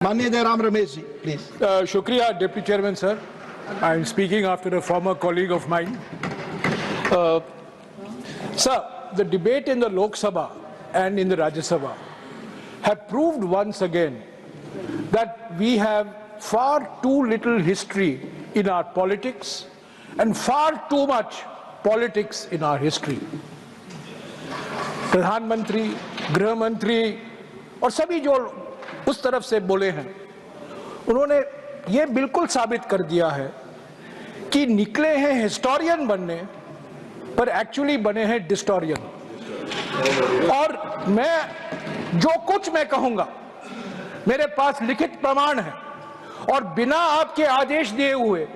माननीय जयराम रमेश जी, प्लीज। शुक्रिया deputy chairman sir. I am speaking after a former colleague of mine. Sir, the debate in the Lok Sabha and in the Rajya Sabha have proved once again that we have far too little history in our politics and far too much politics in our history. प्रधानमंत्री, गृह मंत्री और सभी जो उस तरफ से बोले हैं, उन्होंने ये बिल्कुल साबित कर दिया है कि निकले हैं हिस्टोरियन बनने पर एक्चुअली बने हैं डिस्टोरियन। और मैं जो कुछ मैं कहूंगा मेरे पास लिखित प्रमाण है और बिना आपके आदेश दिए हुए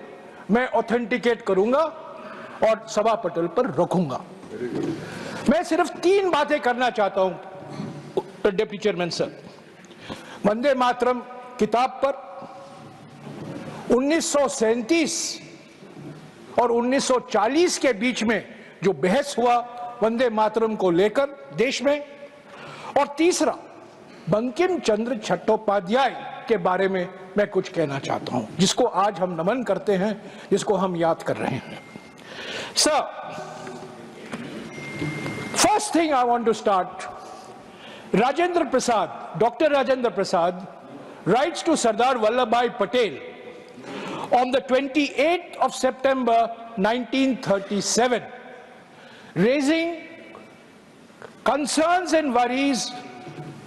मैं ऑथेंटिकेट करूंगा और सभा पटल पर रखूंगा। मैं सिर्फ 3 बातें करना चाहता हूं deputy chairman sir. Vande Mataram किताब पर 1937 और 1940 के बीच में जो बहस हुआ वंदे मातरम को लेकर देश में, और तीसरा बंकिम चंद्र चट्टोपाध्याय के बारे में मैं कुछ कहना चाहता हूं, जिसको आज हम नमन करते हैं, जिसको हम याद कर रहे हैं। Sir, first thing I want to start, Rajendra Prasad, Dr. Rajendra Prasad writes to Sardar Vallabhbhai Patel on the 28th of September 1937, raising concerns and worries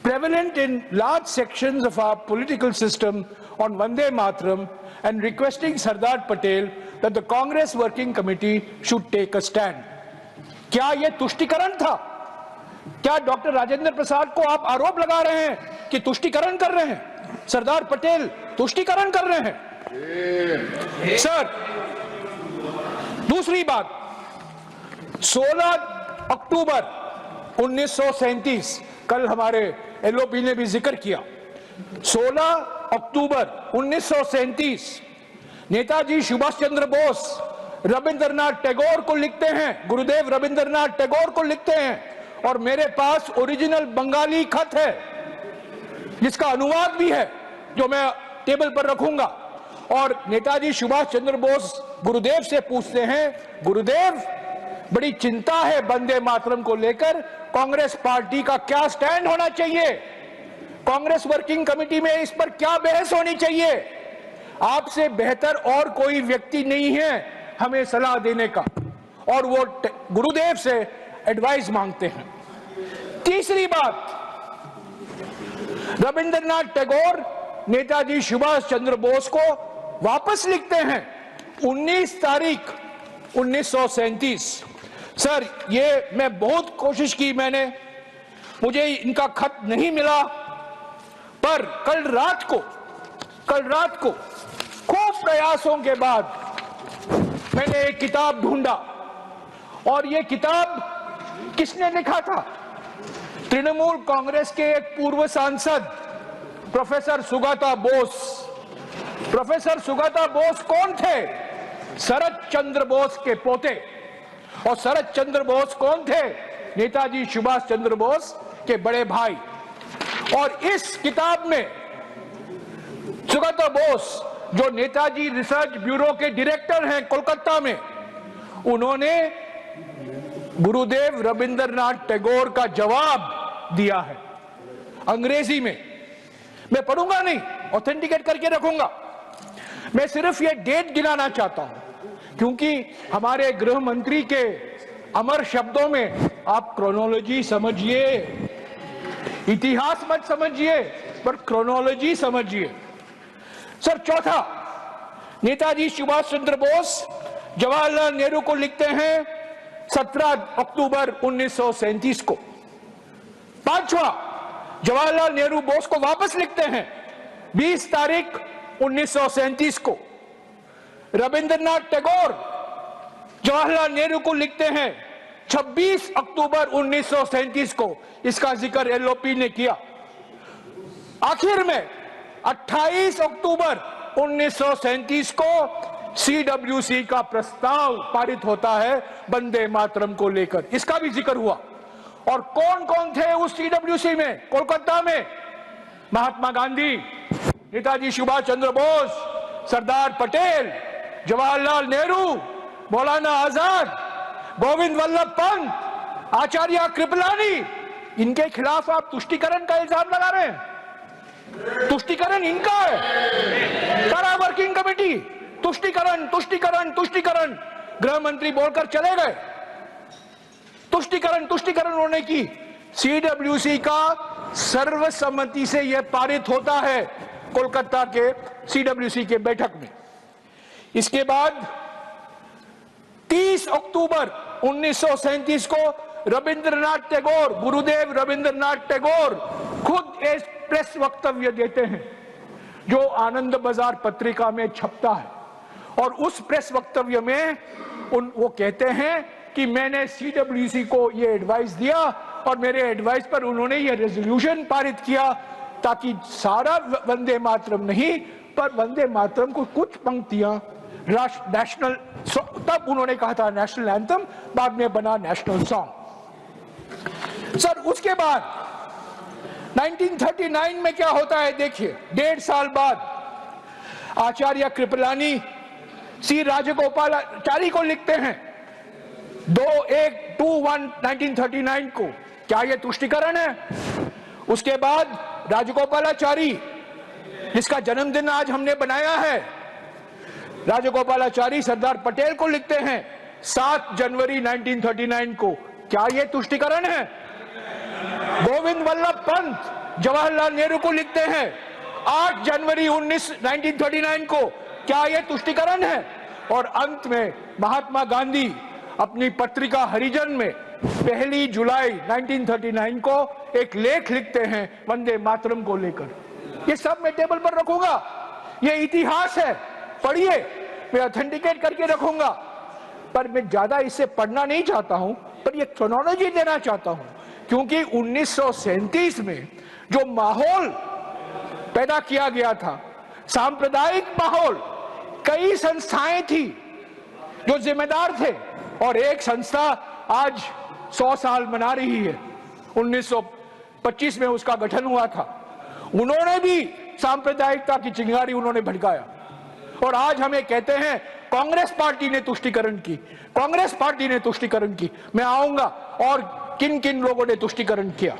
prevalent in large sections of our political system on Vande Mataram and requesting Sardar Patel that the Congress Working Committee should take a stand. क्या ये तुष्टिकरण था? क्या doctor Rajendra Prasad को आप आरोप लगा रहे हैं कि तुष्टिकरण कर रहे हैं? सरदार पटेल तुष्टिकरण कर रहे हैं? सर, दूसरी बात, 16 अक्टूबर 1937, कल हमारे एलओपी ने भी जिक्र किया, 16 अक्टूबर 1937 नेताजी सुभाष चंद्र बोस रविंद्रनाथ टैगोर को लिखते हैं, गुरुदेव रविंद्रनाथ टैगोर को लिखते हैं, और मेरे पास ओरिजिनल बंगाली खत है जिसका अनुवाद भी है जो मैं टेबल पर रखूंगा। और नेताजी सुभाष चंद्र बोस गुरुदेव से पूछते हैं, गुरुदेव बड़ी चिंता है वंदे मातरम को लेकर, कांग्रेस पार्टी का क्या स्टैंड होना चाहिए, कांग्रेस वर्किंग कमेटी में इस पर क्या बहस होनी चाहिए? आपसे बेहतर और कोई व्यक्ति नहीं है हमें सलाह देने का, और वो गुरुदेव से एडवाइस मांगते हैं। तीसरी बात, रविंद्रनाथ टैगोर नेताजी सुभाष चंद्र बोस को वापस लिखते हैं 19 तारीख 1937। सर, ये मैं बहुत कोशिश की, मुझे इनका खत नहीं मिला, पर कल रात को खूब प्रयासों के बाद मैंने एक किताब ढूंढा, और ये किताब किसने लिखा था? तृणमूल कांग्रेस के एक पूर्व सांसद प्रोफेसर सुगता बोस। प्रोफेसर सुगता बोस कौन थे? शरद चंद्र बोस के पोते। और शरद चंद्र बोस कौन थे? नेताजी सुभाष चंद्र बोस के बड़े भाई। और इस किताब में सुगता बोस, जो नेताजी रिसर्च ब्यूरो के डायरेक्टर हैं कोलकाता में, उन्होंने गुरुदेव रविंद्रनाथ टैगोर का जवाब दिया है अंग्रेजी में। मैं पढ़ूंगा नहीं, ऑथेंटिकेट करके रखूंगा। मैं सिर्फ ये डेट गिनाना चाहता हूं, क्योंकि हमारे गृह मंत्री के अमर शब्दों में आप क्रोनोलॉजी समझिए, इतिहास मत समझिए, पर क्रोनोलॉजी समझिए। सर, चौथा, नेताजी सुभाष चंद्र बोस जवाहरलाल नेहरू को लिखते हैं 17 अक्टूबर 1937 को। पांचवा, जवाहरलाल नेहरू बोस को वापस लिखते हैं 20 तारीख 1937 को। रविंद्रनाथ टैगोर जवाहरलाल नेहरू को लिखते हैं 26 अक्टूबर 1937 को। इसका जिक्र एलओपी ने किया। आखिर में 28 अक्टूबर 1937 को सीडब्ल्यूसी का प्रस्ताव पारित होता है वंदे मातरम को लेकर, इसका भी जिक्र हुआ। और कौन कौन थे उस सीडब्ल्यूसी में? कोलकाता में महात्मा गांधी, नेताजी सुभाष चंद्र बोस, सरदार पटेल, जवाहरलाल नेहरू, मौलाना आजाद, गोविंद वल्लभ पंत, आचार्य कृपलानी, इनके खिलाफ आप तुष्टीकरण का इल्जाम लगा रहे हैं। तुष्टीकरण इनका है। सारा वर्किंग कमेटी तुष्टीकरण तुष्टीकरण तुष्टीकरण, गृह मंत्री बोलकर चले गए। तुष्टीकरण तुष्टीकरण उन्होंने की। सीडब्ल्यूसी का सर्वसम्मति से यह पारित होता है कोलकाता के सीडब्ल्यूसी के बैठक में। इसके बाद 30 अक्टूबर 1937 को रविंद्रनाथ टैगोर, गुरुदेव रविंद्रनाथ टैगोर खुद एक प्रेस वक्तव्य देते हैं जो आनंद बाजार पत्रिका में छपता है। और उस प्रेस वक्तव्य में वो कहते हैं कि मैंने सीडब्ल्यूसी को ये एडवाइस दिया और मेरे एडवाइस पर उन्होंने ये रेजोल्यूशन पारित किया ताकि सारा वंदे मातरम नहीं, पर वंदे मातरम को कुछ पंक्तियां नेशनल, तब उन्होंने कहा था नेशनल एंथम, बाद में बना नेशनल सॉन्ग। सर उसके बाद 1939 में क्या होता है देखिए। 1.5 साल बाद आचार्य कृपलानी सी राजगोपालाचारी को लिखते हैं 21/1/1939 को। क्या यह तुष्टीकरण है? उसके बाद राजगोपालाचारी, जिसका जन्मदिन आज हमने बनाया है, राजगोपालाचारी सरदार पटेल को लिखते हैं 7 जनवरी 1939 को। क्या यह तुष्टीकरण है? गोविंद वल्लभ पंत जवाहरलाल नेहरू को लिखते हैं 8 जनवरी 1939 को। क्या यह तुष्टीकरण है? और अंत में महात्मा गांधी अपनी पत्रिका हरिजन में 1 जुलाई 1939 को एक लेख लिखते हैं वंदे मातरम को लेकर। ये सब मैं टेबल पर रखूंगा, ये इतिहास है, पढ़िए, मैं ऑथेंटिकेट करके रखूंगा। पर मैं ज्यादा इसे पढ़ना नहीं चाहता हूं, पर ये क्रोनोलॉजी देना चाहता हूं, क्योंकि 1937 में जो माहौल पैदा किया गया था, सांप्रदायिक माहौल, कई संस्थाएं थी जो जिम्मेदार थे, और एक संस्था आज 100 साल मना रही है। 1925 में उसका गठन हुआ था। उन्होंने भी सांप्रदायिकता की चिंगारी उन्होंने भड़काया, और आज हमें कहते हैं कांग्रेस पार्टी ने तुष्टीकरण की, कांग्रेस पार्टी ने तुष्टीकरण की। मैं आऊंगा और किन किन लोगों ने तुष्टीकरण किया।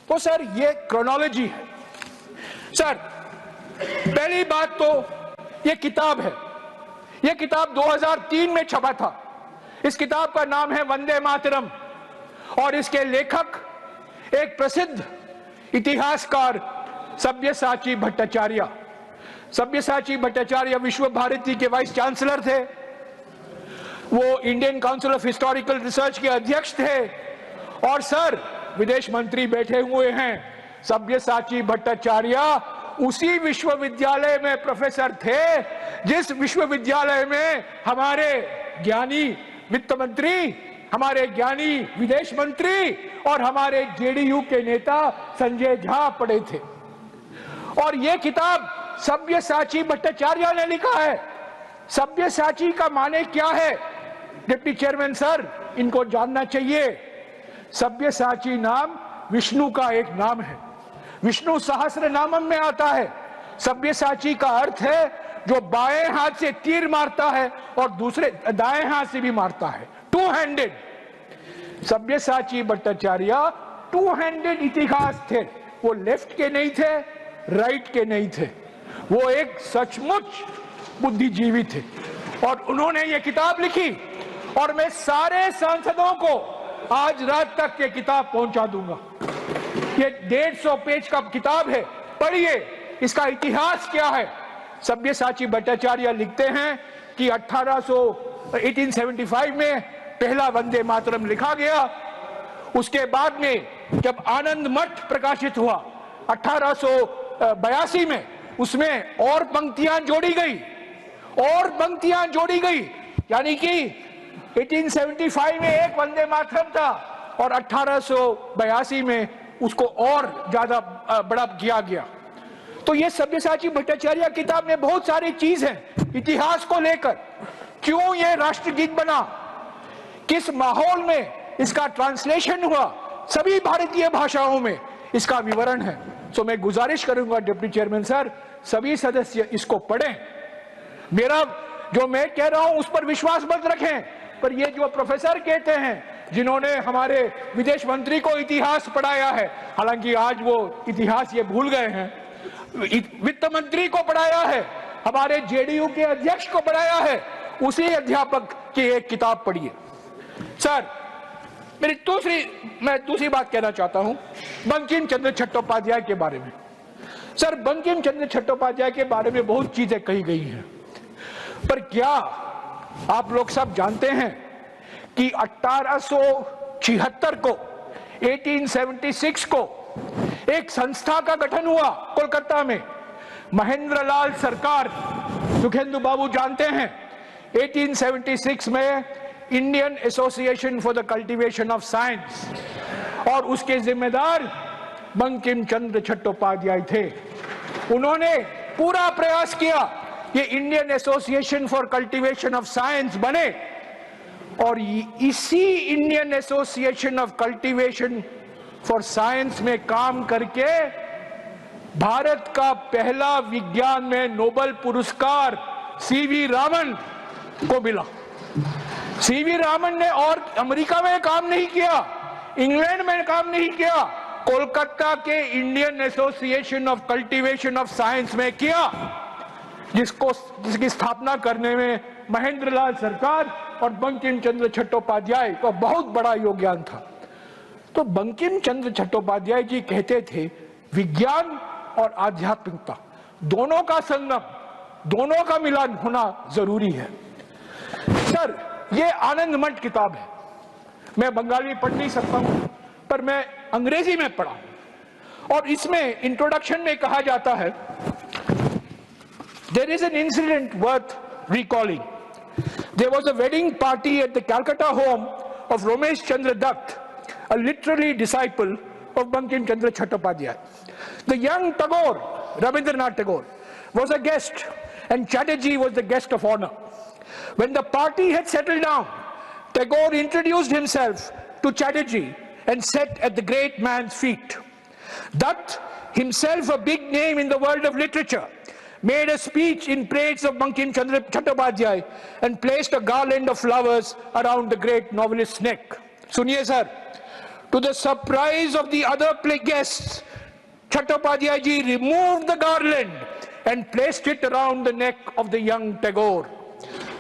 तो सर ये क्रोनोलॉजी है। सर पहली बात तो ये किताब है। ये किताब 2003 में छपा था। इस किताब का नाम है वंदे मातरम, और इसके लेखक एक प्रसिद्ध इतिहासकार सब्यसाची भट्टाचार्य। सब्यसाची भट्टाचार्य विश्व भारती के वाइस चांसलर थे। वो Indian council of historical research के अध्यक्ष थे, और सर विदेश मंत्री बैठे हुए हैं। सब्यसाची भट्टाचार्य उसी विश्वविद्यालय में प्रोफेसर थे जिस विश्वविद्यालय में हमारे ज्ञानी वित्त मंत्री, हमारे ज्ञानी विदेश मंत्री और हमारे जेडीयू के नेता संजय झा पढ़े थे। और यह किताब सब्यसाची भट्टाचार्य ने लिखा है। सब्यसाची का माने क्या है? डिप्टी चेयरमैन सर, इनको जानना चाहिए। सब्यसाची नाम विष्णु का एक नाम है, विष्णु सहस्त्र नामम में आता है। सब्यसाची का अर्थ है जो बाएं हाथ से तीर मारता है और दूसरे दाएं हाथ से भी मारता है, 2 हैंडेड। सब्यसाची भट्टाचार्य 2 हैंडेड इतिहास थे। वो लेफ्ट के नहीं थे, राइट के नहीं थे, वो एक सचमुच बुद्धिजीवी थे। और उन्होंने ये किताब लिखी, और मैं सारे सांसदों को आज रात तक ये किताब पहुंचा दूंगा। ये 150 पेज का किताब है, पढ़िए इसका इतिहास क्या है। सब्यसाची भट्टाचार्य लिखते हैं कि 1875 में पहला वंदे मातरम लिखा गया। उसके बाद में जब आनंद मठ प्रकाशित हुआ 1882 में, उसमें और पंक्तियां जोड़ी गई, और पंक्तियां जोड़ी गई, यानी कि 1875 में एक वंदे मातरम था और 1882 में उसको और ज्यादा बड़ा किया गया। तो ये सब्यसाची भट्टाचार्य किताब में बहुत सारी चीज है इतिहास को लेकर। क्यों ये राष्ट्रगीत बना, किस माहौल में इसका ट्रांसलेशन हुआ, सभी भारतीय भाषाओं में इसका विवरण है। तो मैं गुजारिश करूंगा डिप्टी चेयरमैन सर सभी सदस्य इसको पढ़ें। मेरा जो मैं कह रहा हूं उस पर विश्वास मत रखें, पर ये जो प्रोफेसर कहते हैं जिन्होंने हमारे विदेश मंत्री को इतिहास पढ़ाया है, हालांकि आज वो इतिहास ये भूल गए हैं, वित्त मंत्री को पढ़ाया है, हमारे जेडीयू के अध्यक्ष को पढ़ाया है, उसी अध्यापक की एक किताब पढ़िए। सर, मैं दूसरी बात कहना चाहता हूं बंकिम चंद्र चट्टोपाध्याय के बारे में। सर, बंकिम चंद्र चट्टोपाध्याय के बारे में बहुत चीजें कही गई हैं, पर क्या आप लोग सब जानते हैं कि 1876 को 1876 को एक संस्था का गठन हुआ कोलकाता में, महेंद्र लाल सरकार, सुखेंदु बाबू जानते हैं, 1876 में Indian association for the cultivation of science, और उसके जिम्मेदार बंकिम चंद्र चट्टोपाध्याय थे। उन्होंने पूरा प्रयास किया ये Indian association for cultivation of science बने, और इसी Indian association of cultivation for science में काम करके भारत का पहला विज्ञान में नोबेल पुरस्कार सीवी रामन को मिला। सीवी रामन ने और अमेरिका में काम नहीं किया, इंग्लैंड में काम नहीं किया, कोलकाता के Indian association of cultivation of science में किया, जिसकी स्थापना करने में महेंद्र लाल सरकार और बंकिम चंद्र चट्टोपाध्याय का बहुत बड़ा योगदान था। तो बंकिम चंद्र चट्टोपाध्याय जी कहते थे विज्ञान और आध्यात्मिकता दोनों का संगम, दोनों का मिलन होना जरूरी है। सर, ये आनंद मठ किताब है, मैं बंगाली पढ़ नहीं सकता हूं, पर मैं अंग्रेजी में पढ़ा, और इसमें इंट्रोडक्शन में कहा जाता है, there is an incident worth recalling. There was a wedding party at the Calcutta home of Ramesh Chandra Dutt, a literary disciple of Bankim Chandra Chattopadhyay. The young Tagore, Rabindranath Tagore, was a guest, and Chatterjee was the guest of honor. When the party had settled down, Tagore introduced himself to Chatterjee and sat at the great man's feet. Dutt, himself a big name in the world of literature, made a speech in praise of Bankim Chandra Chattopadhyay and placed a garland of flowers around the great novelist's neck. Suniye sir, to the surprise of the other guests, Chattopadhyay ji removed the garland and placed it around the neck of the young Tagore.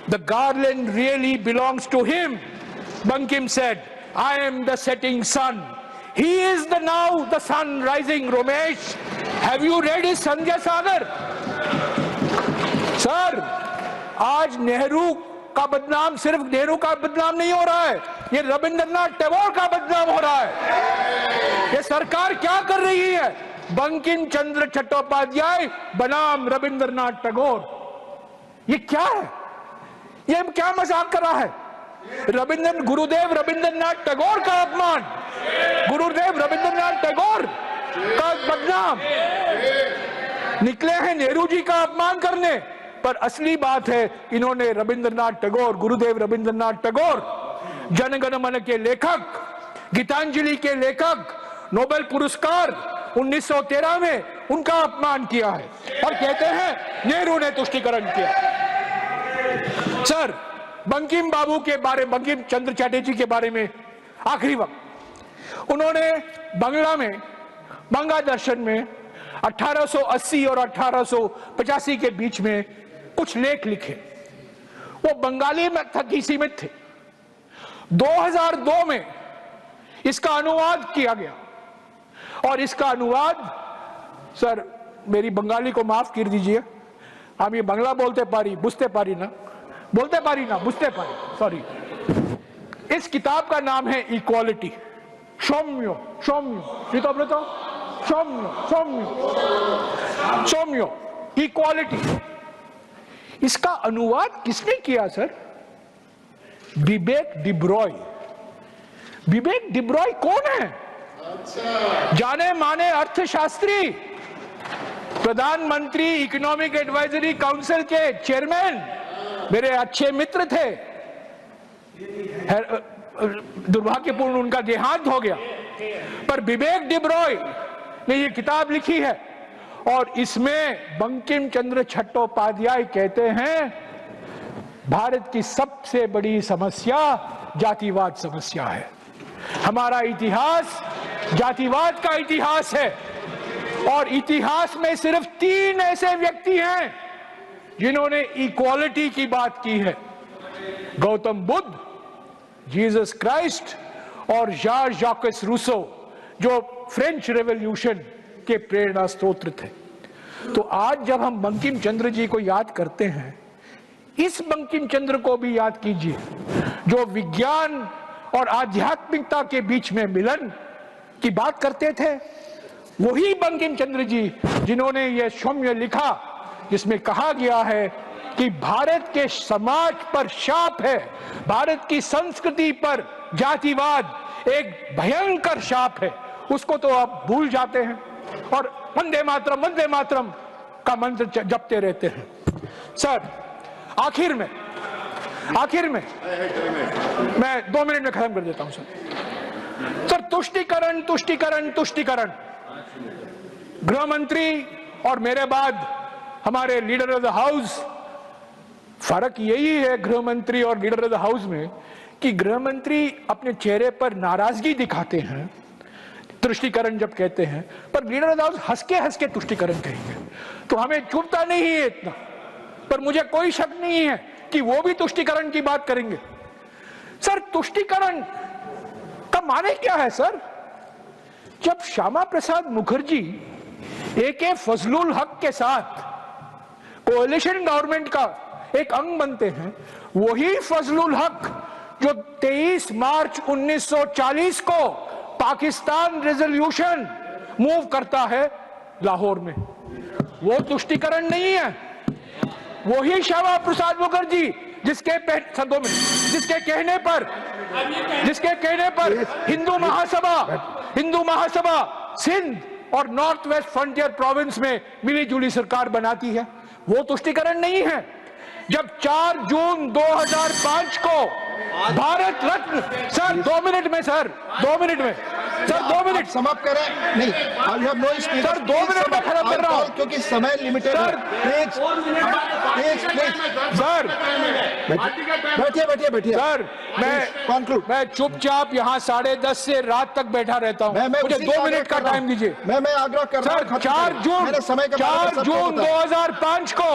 The garland really belongs to him, Bankim said. I am the setting sun. He is now the sun rising, Ramesh. Have you read his Sandhya Sagar? Sir, आज नेहरू का बदनाम सिर्फ नेहरू का बदनाम नहीं हो रहा है, ये रविंद्रनाथ टैगोर का बदनाम हो रहा है। ये सरकार क्या कर रही है? बंकिम चंद्र चट्टोपाध्याय बनाम रविंद्रनाथ टैगोर, ये क्या है? ये क्या मजाक कर रहा है? गुरुदेव रविंद्रनाथ टैगोर का अपमान, गुरुदेव रविंद्रनाथ टैगोर का बदनाम, निकले हैं नेहरू जी का अपमान करने, पर असली बात है इन्होंने रविंद्रनाथ टैगोर, गुरुदेव रविंद्रनाथ टैगोर, जनगण मन के लेखक, गीतांजलि के लेखक, नोबेल पुरस्कार 1913 में उनका अपमान किया है, और कहते हैं नेहरू ने तुष्टीकरण किया। सर, बंकिम बाबू के बारे, बंकिम चंद्र चटर्जी के बारे में आखिरी वक्त उन्होंने बंगला में, बंगा दर्शन में 1880 और 1885 के बीच में कुछ लेख लिखे, वो बंगाली में तक ही सीमित थे। 2002 में इसका अनुवाद किया गया, और इसका अनुवाद, सर मेरी बंगाली को माफ कर दीजिए, हम ये बंगला बोलते पारी बुझते पारी ना, बोलते पारी ना बुझते पारी, सॉरी। इस किताब का नाम है इक्वालिटी, सौम्यो, सौम्यो, ये तो बोलते सौम्यो, सौम्यो, सौम्यो, इक्वालिटी। इसका अनुवाद किसने किया सर? विवेक डिब्रॉय। विवेक डिब्रॉय कौन है? जाने माने अर्थशास्त्री, प्रधानमंत्री इकोनॉमिक एडवाइजरी काउंसिल के चेयरमैन, मेरे अच्छे मित्र थे। दुर्भाग्यपूर्ण उनका देहांत हो गया, पर विवेक डिब्रॉय ने ये किताब लिखी है, और इसमें बंकिम चंद्र चट्टोपाध्याय कहते हैं भारत की सबसे बड़ी समस्या जातिवाद समस्या है। हमारा इतिहास जातिवाद का इतिहास है और इतिहास में सिर्फ 3 ऐसे व्यक्ति हैं जिन्होंने इक्वालिटी की बात की है, गौतम बुद्ध, जीसस क्राइस्ट और जॉर्ज जैकस रूसो, जो फ्रेंच रेवोल्यूशन के प्रेरणा स्रोत थे। तो आज जब हम बंकिम चंद्र जी को याद करते हैं, इस बंकिम चंद्र को भी याद कीजिए जो विज्ञान और आध्यात्मिकता के बीच में मिलन की बात करते थे। वही बंकिम चंद्र जी जिन्होंने यह सौम्य लिखा जिसमें कहा गया है कि भारत के समाज पर शाप है, भारत की संस्कृति पर जातिवाद एक भयंकर शाप है, उसको तो आप भूल जाते हैं और वंदे मातरम का मंत्र जपते रहते हैं। सर, आखिर में मैं 2 मिनट में खत्म कर देता हूं सर। तुष्टीकरण गृह मंत्री और मेरे बाद हमारे लीडर ऑफ द हाउस, फर्क यही है गृह मंत्री और लीडर ऑफ द हाउस में कि गृह मंत्री अपने चेहरे पर नाराजगी दिखाते हैं तुष्टीकरण जब कहते हैं, पर लीडर ऑफ द हाउस हंस के तुष्टीकरण कहेंगे, तो हमें चुभता नहीं है इतना। पर मुझे कोई शक नहीं है कि वो भी तुष्टीकरण की बात करेंगे। सर, तुष्टीकरण का माने क्या है सर? जब श्यामा प्रसाद मुखर्जी AK फजलुल हक के साथ कोएलिशन गवर्नमेंट का एक अंग बनते हैं, वही फजलुल हक जो 23 मार्च 1940 को पाकिस्तान रेजोल्यूशन मूव करता है लाहौर में, वो तुष्टीकरण नहीं है। वही श्यामा प्रसाद मुखर्जी जिसके कहने पर हिंदू महासभा सिंध और नॉर्थ वेस्ट फ्रंटियर प्रोविंस में मिलीजुली सरकार बनाती है, वो तुष्टीकरण नहीं है। जब 4 जून 2005 को भारत रत्न, सर 2 मिनट में सर 2 मिनट समाप्त करें। नहीं, सर 2 मिनट में खत्म कर रहा हूं क्योंकि समय लिमिटेड है। प्लीज सर बैठिए सर, मैं चुपचाप यहाँ 10:30 से रात तक बैठा रहता हूँ, मुझे 2 मिनट का टाइम दीजिए। मैं आग्रह कर रहा हूँ। 4 जून 2005 को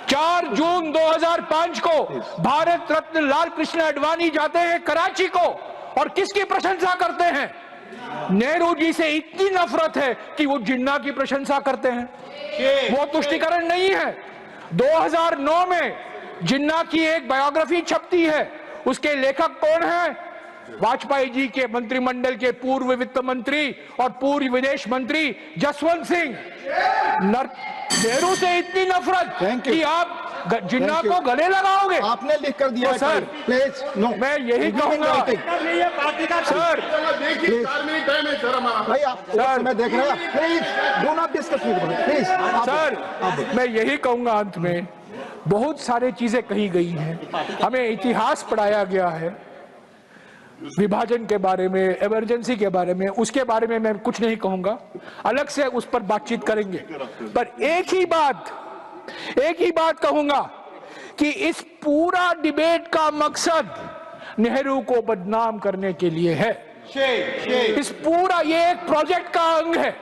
4 जून 2005 को भारत रत्न लाल कृष्ण आडवाणी जाते हैं कराची को और किसकी प्रशंसा करते हैं? नेहरू जी से इतनी नफरत है कि वो जिन्ना की प्रशंसा करते हैं। वो तुष्टीकरण नहीं है। 2009 में जिन्ना की एक बायोग्राफी छपती है, उसके लेखक कौन है? वाजपेयी जी के मंत्रिमंडल के पूर्व वित्त मंत्री और पूर्व विदेश मंत्री जसवंत सिंह। नेहरू से इतनी नफरत कि आप जिन्ना को गले लगाओगे। आपने लिख कर दिया सर, प्लीज नो। मैं यही कहूंगा सर, भाई आप सर मैं देख रहा हूं, please do not discuss please sir. मैं यही कहूंगा अंत में, बहुत सारी चीजें कही गई हैं, हमें इतिहास पढ़ाया गया है विभाजन के बारे में, इमरजेंसी के बारे में, उसके बारे में मैं कुछ नहीं कहूंगा, अलग से उस पर बातचीत करेंगे। पर एक ही बात कहूंगा कि इस पूरा डिबेट का मकसद नेहरू को बदनाम करने के लिए है। इस पूरा ये एक प्रोजेक्ट का अंग है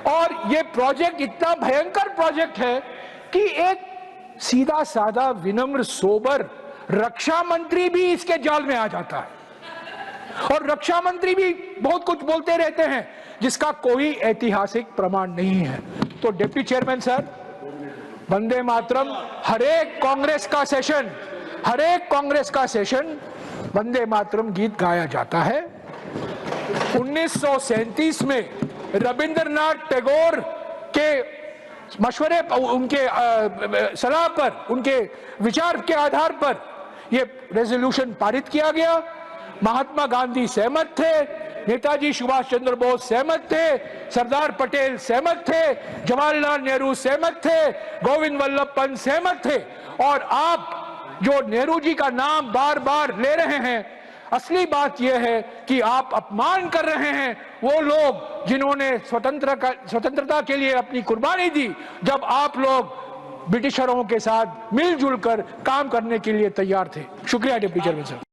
और ये प्रोजेक्ट इतना भयंकर प्रोजेक्ट है कि एक सीधा साधा विनम्र सोबर रक्षा मंत्री भी इसके जाल में आ जाता है और रक्षा मंत्री भी बहुत कुछ बोलते रहते हैं जिसका कोई ऐतिहासिक प्रमाण नहीं है। तो deputy chairman sir, Vande Mataram, हर एक कांग्रेस का सेशन वंदे मातरम गीत गाया जाता है। 1937 में रविंद्रनाथ टैगोर के मशवरे, उनके सलाह पर, उनके विचार के आधार पर यह रेजोल्यूशन पारित किया गया। महात्मा गांधी सहमत थे, नेताजी सुभाष चंद्र बोस सहमत थे, सरदार पटेल सहमत थे, जवाहरलाल नेहरू सहमत थे, गोविंद वल्लभ पंत सहमत थे। और आप जो नेहरू जी का नाम बार बार ले रहे हैं, असली बात यह है कि आप अपमान कर रहे हैं वो लोग जिन्होंने स्वतंत्रता के लिए अपनी कुर्बानी दी, जब आप लोग ब्रिटिशरों के साथ मिलजुल कर काम करने के लिए तैयार थे। शुक्रिया डिप्टी चेयरमैन साहब।